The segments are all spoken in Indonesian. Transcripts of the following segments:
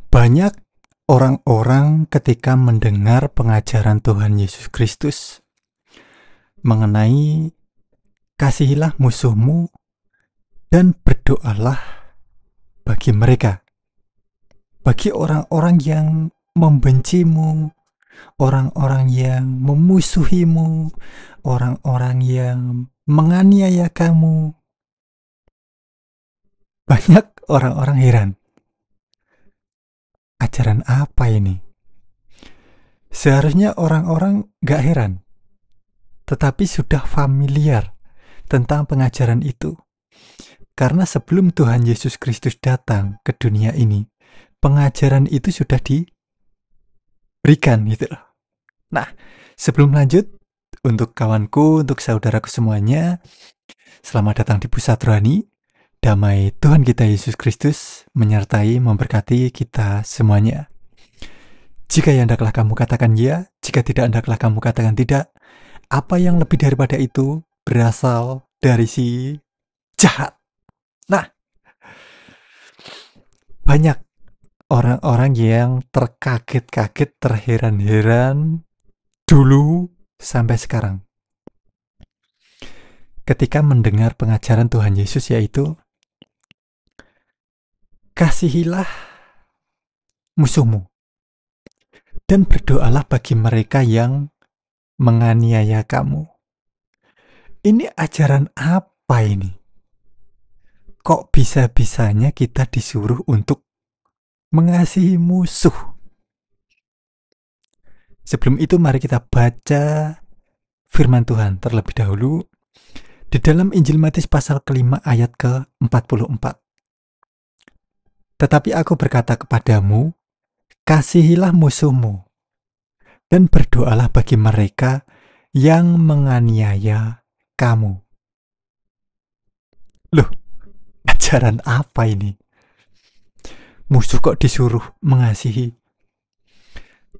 Banyak orang-orang ketika mendengar pengajaran Tuhan Yesus Kristus mengenai kasihilah musuhmu dan berdoalah bagi mereka, bagi orang-orang yang membencimu, orang-orang yang memusuhimu, orang-orang yang menganiaya kamu. Banyak orang-orang heran, ajaran apa ini? Seharusnya orang-orang gak heran, tetapi sudah familiar tentang pengajaran itu. Karena sebelum Tuhan Yesus Kristus datang ke dunia ini, pengajaran itu sudah diberikan gitu loh. Nah, sebelum lanjut, untuk kawanku, untuk saudaraku semuanya, selamat datang di Pusat Rohani. Damai Tuhan kita Yesus Kristus menyertai, memberkati kita semuanya. Jika yang hendaklah kamu katakan ya, jika tidak hendaklah kamu katakan tidak. Apa yang lebih daripada itu berasal dari si jahat. Nah, banyak orang-orang yang terkaget-kaget, terheran-heran dulu sampai sekarang ketika mendengar pengajaran Tuhan Yesus, yaitu kasihilah musuhmu dan berdoalah bagi mereka yang menganiaya kamu. Ini ajaran apa ini? Kok bisa-bisanya kita disuruh untuk mengasihi musuh? Sebelum itu mari kita baca firman Tuhan terlebih dahulu di dalam Injil Matius pasal ke-5 ayat ke-44. Tetapi aku berkata kepadamu, kasihilah musuhmu dan berdoalah bagi mereka yang menganiaya kamu. Loh, ajaran apa ini? Musuh kok disuruh mengasihi?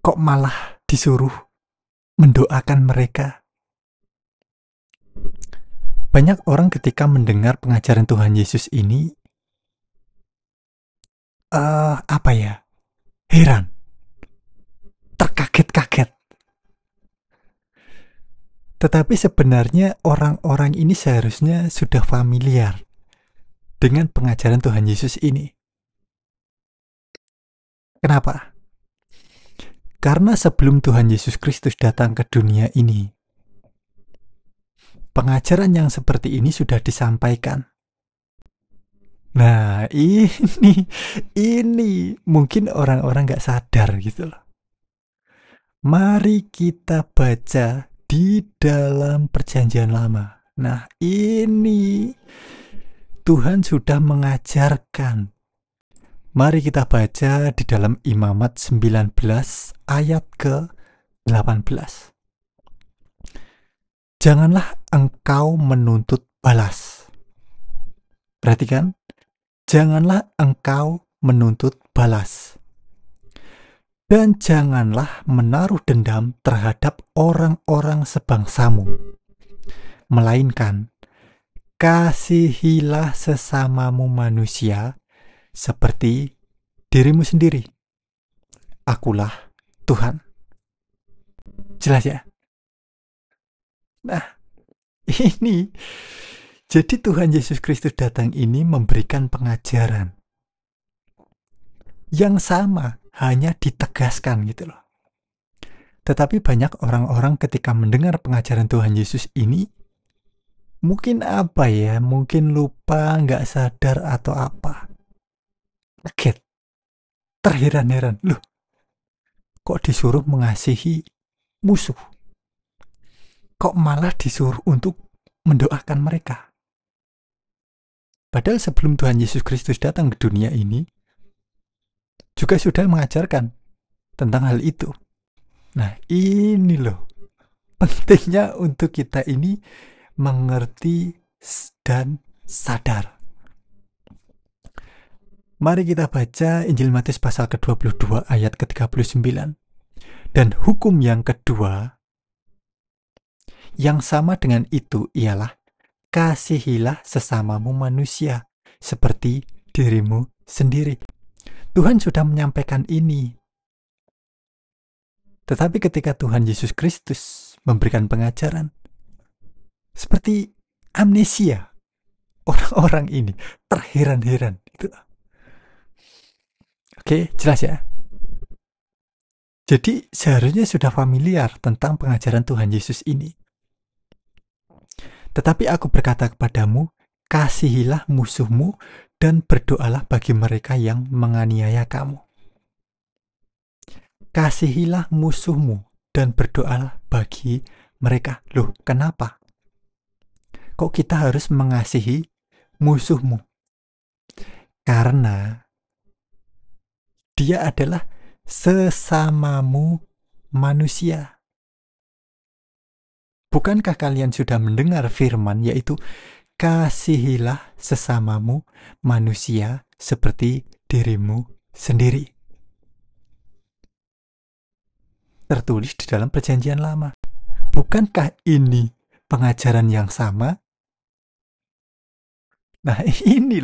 Kok malah disuruh mendoakan mereka? Banyak orang ketika mendengar pengajaran Tuhan Yesus ini, heran, terkaget-kaget. Tetapi sebenarnya orang-orang ini seharusnya sudah familiar dengan pengajaran Tuhan Yesus ini. Kenapa? Karena sebelum Tuhan Yesus Kristus datang ke dunia ini, pengajaran yang seperti ini sudah disampaikan. Nah, ini mungkin orang-orang gak sadar gitu loh. Mari kita baca di dalam Perjanjian Lama. Nah, ini Tuhan sudah mengajarkan. Mari kita baca di dalam Imamat 19 ayat ke-18. Janganlah engkau menuntut balas. Perhatikan, janganlah engkau menuntut balas. Dan janganlah menaruh dendam terhadap orang-orang sebangsamu. Melainkan, kasihilah sesamamu manusia seperti dirimu sendiri. Akulah Tuhan. Jelas ya? Nah, ini jadi Tuhan Yesus Kristus datang ini memberikan pengajaran yang sama, hanya ditegaskan gitu loh. Tetapi banyak orang-orang ketika mendengar pengajaran Tuhan Yesus ini, mungkin mungkin lupa, nggak sadar atau apa. Kaget, terheran-heran, loh, kok disuruh mengasihi musuh? Kok malah disuruh untuk mendoakan mereka? Padahal sebelum Tuhan Yesus Kristus datang ke dunia ini, juga sudah mengajarkan tentang hal itu. Nah, ini loh, pentingnya untuk kita ini mengerti dan sadar. Mari kita baca Injil Matius pasal ke-22 ayat ke-39. Dan hukum yang kedua, yang sama dengan itu ialah kasihilah sesamamu manusia seperti dirimu sendiri. Tuhan sudah menyampaikan ini. Tetapi ketika Tuhan Yesus Kristus memberikan pengajaran, seperti amnesia, orang-orang ini terheran-heran. Oke, jelas ya. Jadi seharusnya sudah familiar tentang pengajaran Tuhan Yesus ini. Tetapi aku berkata kepadamu, kasihilah musuhmu dan berdoalah bagi mereka yang menganiaya kamu. Kasihilah musuhmu dan berdoalah bagi mereka. Loh, kenapa? Kok kita harus mengasihi musuhmu? Karena dia adalah sesamamu manusia. Bukankah kalian sudah mendengar firman, yaitu kasihilah sesamamu manusia seperti dirimu sendiri. Tertulis di dalam Perjanjian Lama. Bukankah ini pengajaran yang sama? Nah, ini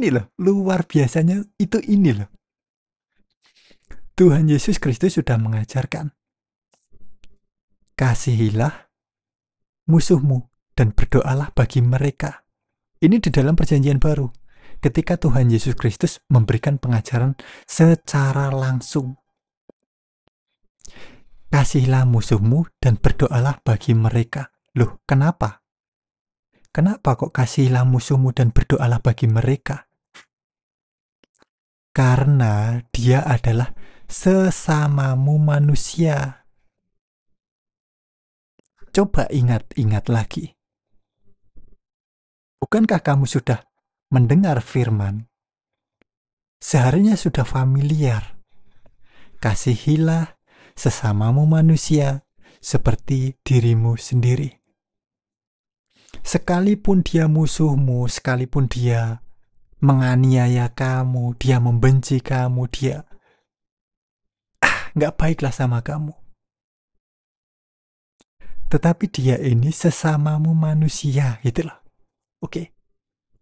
loh, luar biasanya itu ini loh. Tuhan Yesus Kristus sudah mengajarkan, kasihilah musuhmu dan berdoalah bagi mereka. Ini di dalam Perjanjian Baru. Ketika Tuhan Yesus Kristus memberikan pengajaran secara langsung. Kasihilah musuhmu dan berdoalah bagi mereka. Loh, kenapa? Kenapa kok kasihilah musuhmu dan berdoalah bagi mereka? Karena dia adalah sesamamu manusia. Coba ingat-ingat lagi. Bukankah kamu sudah mendengar firman? Seharusnya sudah familiar. Kasihilah sesamamu manusia seperti dirimu sendiri. Sekalipun dia musuhmu, sekalipun dia menganiaya kamu, dia membenci kamu, dia nggak baiklah sama kamu. Tetapi dia ini sesamamu manusia, itulah. Oke.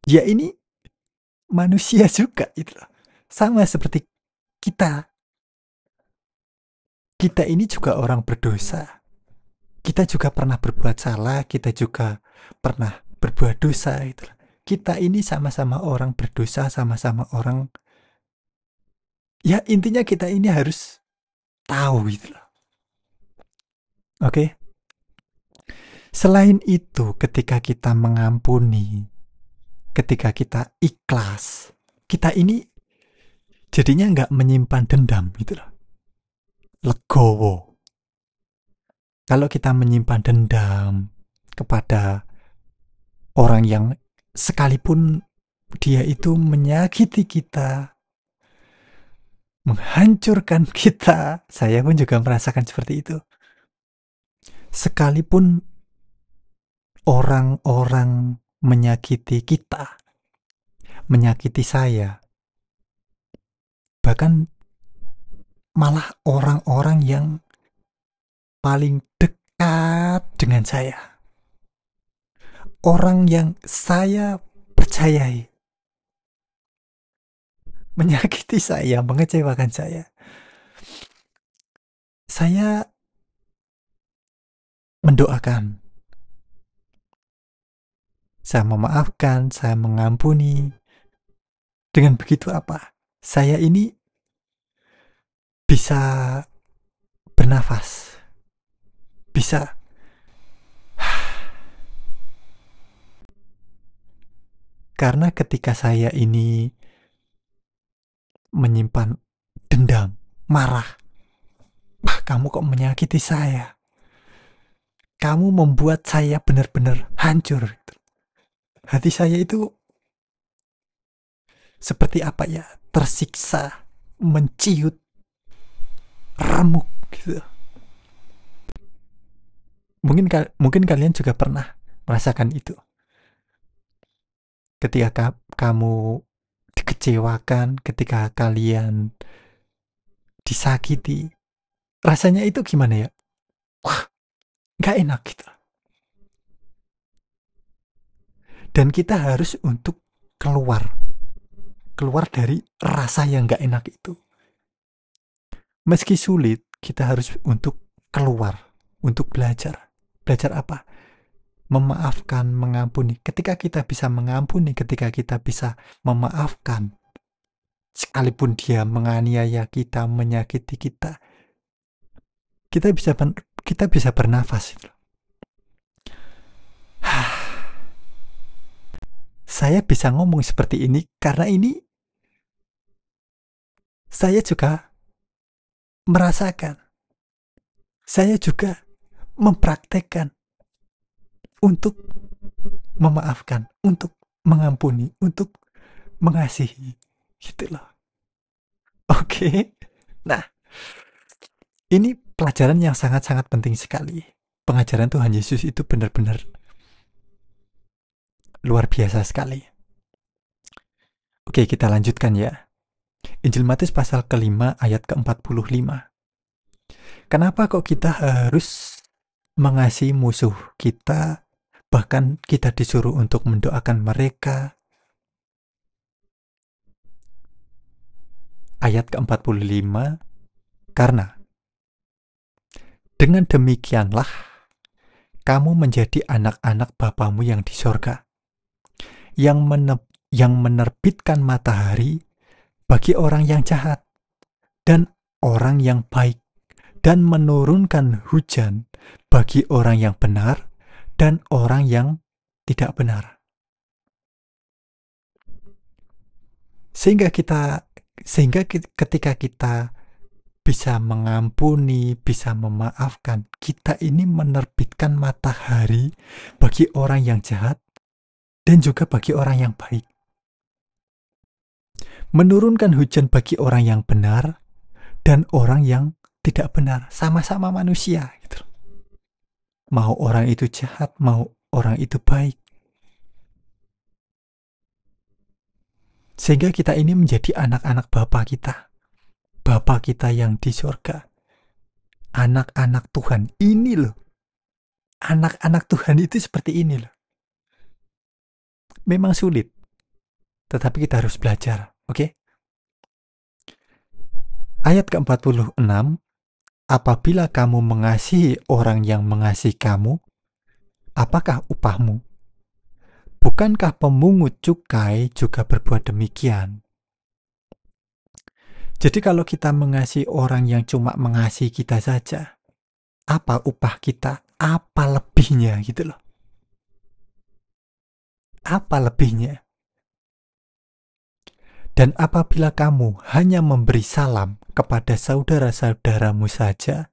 Dia ini manusia juga, itulah. Sama seperti kita. Kita ini juga orang berdosa. Kita juga pernah berbuat salah, kita juga pernah berbuat dosa, itulah. Kita ini sama-sama orang berdosa, sama-sama orang. Ya, intinya kita ini harus tahu, itulah. Oke. Selain itu, ketika kita mengampuni, ketika kita ikhlas, kita ini jadinya nggak menyimpan dendam, gitu loh. Legowo. Kalau kita menyimpan dendam kepada orang yang sekalipun dia itu menyakiti kita, menghancurkan kita, saya pun juga merasakan seperti itu. Sekalipun orang-orang menyakiti kita, menyakiti saya, bahkan malah orang-orang yang paling dekat dengan saya, orang yang saya percayai, menyakiti saya, mengecewakan saya mendoakan, saya memaafkan, saya mengampuni. Dengan begitu apa? Saya ini bisa bernafas, bisa karena ketika saya ini menyimpan dendam, marah, kamu kok menyakiti saya, kamu membuat saya benar-benar hancur. Hati saya itu seperti apa ya, tersiksa, menciut, remuk gitu. Mungkin kalian juga pernah merasakan itu. Ketika kamu dikecewakan, ketika kalian disakiti, rasanya itu gimana ya? Wah, gak enak gitu. Dan kita harus untuk keluar. keluar dari rasa yang gak enak itu. Meski sulit, kita harus untuk keluar, untuk belajar. Belajar apa? Memaafkan, mengampuni. Ketika kita bisa mengampuni, ketika kita bisa memaafkan, sekalipun dia menganiaya kita, menyakiti kita, kita bisa bernafas. Saya bisa ngomong seperti ini karena ini saya juga merasakan. Saya juga mempraktekkan untuk memaafkan, untuk mengampuni, untuk mengasihi. Gitu loh. Oke. Nah, ini pelajaran yang sangat-sangat penting sekali. Pengajaran Tuhan Yesus itu benar-benar luar biasa sekali. Oke, kita lanjutkan ya. Injil Matius pasal ke-5 ayat ke-45. Kenapa kok kita harus mengasihi musuh kita, bahkan kita disuruh untuk mendoakan mereka? Ayat ke-45, karena dengan demikianlah kamu menjadi anak-anak Bapamu yang di sorga, yang menerbitkan matahari bagi orang yang jahat dan orang yang baik, dan menurunkan hujan bagi orang yang benar dan orang yang tidak benar. Sehingga ketika kita bisa mengampuni, bisa memaafkan, kita ini menerbitkan matahari bagi orang yang jahat dan juga bagi orang yang baik. Menurunkan hujan bagi orang yang benar dan orang yang tidak benar, sama-sama manusia gitu. Mau orang itu jahat, mau orang itu baik. Sehingga kita ini menjadi anak-anak Bapa kita. Bapa kita yang di surga. Anak-anak Tuhan. Ini loh. Anak-anak Tuhan itu seperti ini loh. Memang sulit. Tetapi kita harus belajar. Oke? Ayat ke-46. Apabila kamu mengasihi orang yang mengasihi kamu, apakah upahmu? Bukankah pemungut cukai juga berbuat demikian? Jadi kalau kita mengasihi orang yang cuma mengasihi kita saja, apa upah kita? Apa lebihnya gitu loh. Apa lebihnya? Dan apabila kamu hanya memberi salam kepada saudara-saudaramu saja,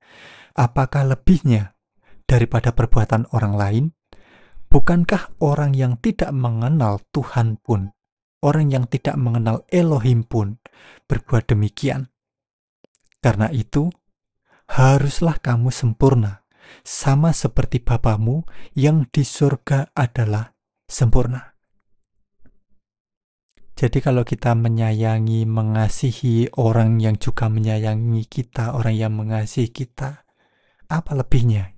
apakah lebihnya daripada perbuatan orang lain? Bukankah orang yang tidak mengenal Tuhan pun, orang yang tidak mengenal Elohim pun berbuat demikian? Karena itu, haruslah kamu sempurna, sama seperti Bapamu yang di surga adalah sempurna. Jadi kalau kita menyayangi, mengasihi orang yang juga menyayangi kita, orang yang mengasihi kita, apa lebihnya?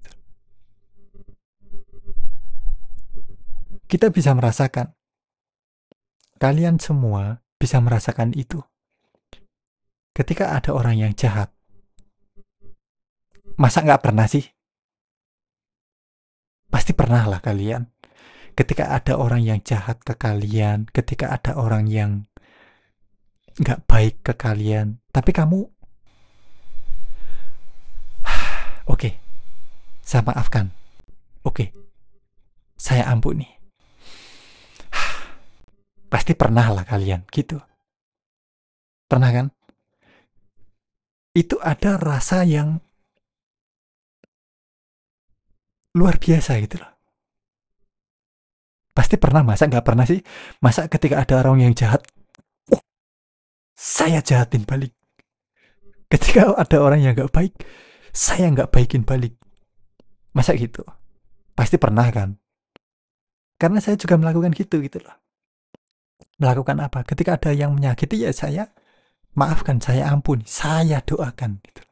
Kita bisa merasakan, kalian semua bisa merasakan itu. Ketika ada orang yang jahat, masa nggak pernah sih? Pasti pernah lah kalian. Ketika ada orang yang jahat ke kalian, ketika ada orang yang nggak baik ke kalian, tapi kamu, oke, saya maafkan. Oke, saya ampuni. Pasti pernah lah kalian, gitu. Pernah kan? Itu ada rasa yang luar biasa gitu loh. Pasti pernah, masa nggak pernah sih? Masa ketika ada orang yang jahat, saya jahatin balik. Ketika ada orang yang nggak baik, saya nggak baikin balik. Masa gitu? Pasti pernah kan? Karena saya juga melakukan gitu loh. Melakukan apa? Ketika ada yang menyakiti, ya saya maafkan, saya ampuni, saya doakan gitu.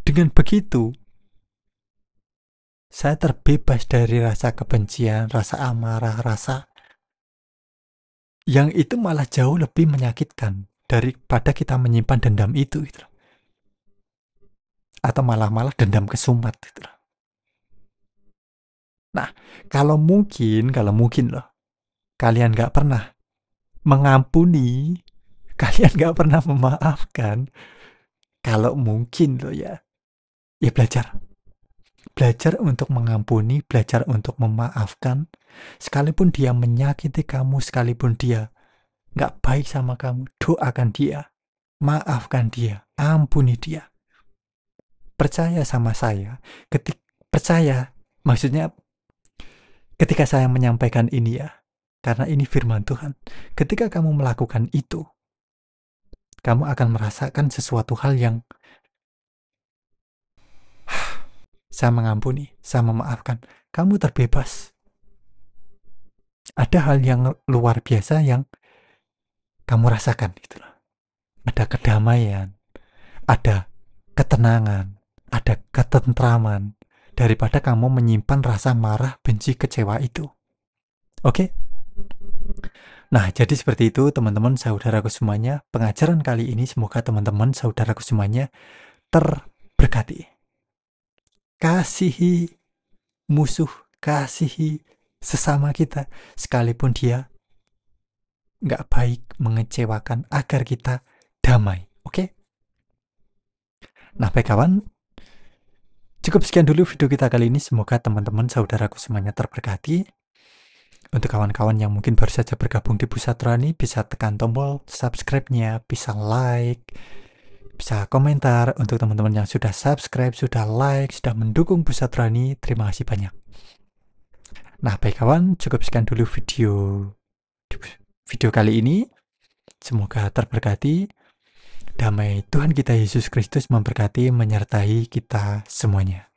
Dengan begitu, saya terbebas dari rasa kebencian, rasa amarah, rasa yang itu malah jauh lebih menyakitkan daripada kita menyimpan dendam itu gitu loh. Atau malah dendam kesumat gitu loh. Nah, kalau mungkin loh, kalian nggak pernah mengampuni, kalian nggak pernah memaafkan, kalau mungkin loh ya, ya belajar untuk mengampuni, belajar untuk memaafkan, sekalipun dia menyakiti kamu, sekalipun dia nggak baik sama kamu, doakan dia, maafkan dia, ampuni dia. Percaya sama saya, percaya, maksudnya ketika saya menyampaikan ini ya, karena ini firman Tuhan, ketika kamu melakukan itu, kamu akan merasakan sesuatu hal yang saya mengampuni, saya memaafkan, kamu terbebas. Ada hal yang luar biasa yang kamu rasakan gitu loh. Ada kedamaian, ada ketenangan, ada ketentraman daripada kamu menyimpan rasa marah, benci, kecewa itu. Oke? Nah, jadi seperti itu teman-teman saudaraku semuanya. Pengajaran kali ini semoga teman-teman saudaraku semuanya terberkati. Kasihi musuh, kasihi sesama kita, sekalipun dia nggak baik, mengecewakan, agar kita damai. Oke? Nah, baik kawan, cukup sekian dulu video kita kali ini. Semoga teman-teman saudaraku semuanya terberkati. Untuk kawan-kawan yang mungkin baru saja bergabung di Pusat Rohani, bisa tekan tombol subscribe-nya, bisa like, bisa komentar. Untuk teman-teman yang sudah subscribe, sudah like, sudah mendukung Pusat Rohani, terima kasih banyak. Nah, baik kawan, cukup sekian dulu video kali ini. Semoga terberkati. Damai Tuhan kita Yesus Kristus memberkati, menyertai kita semuanya.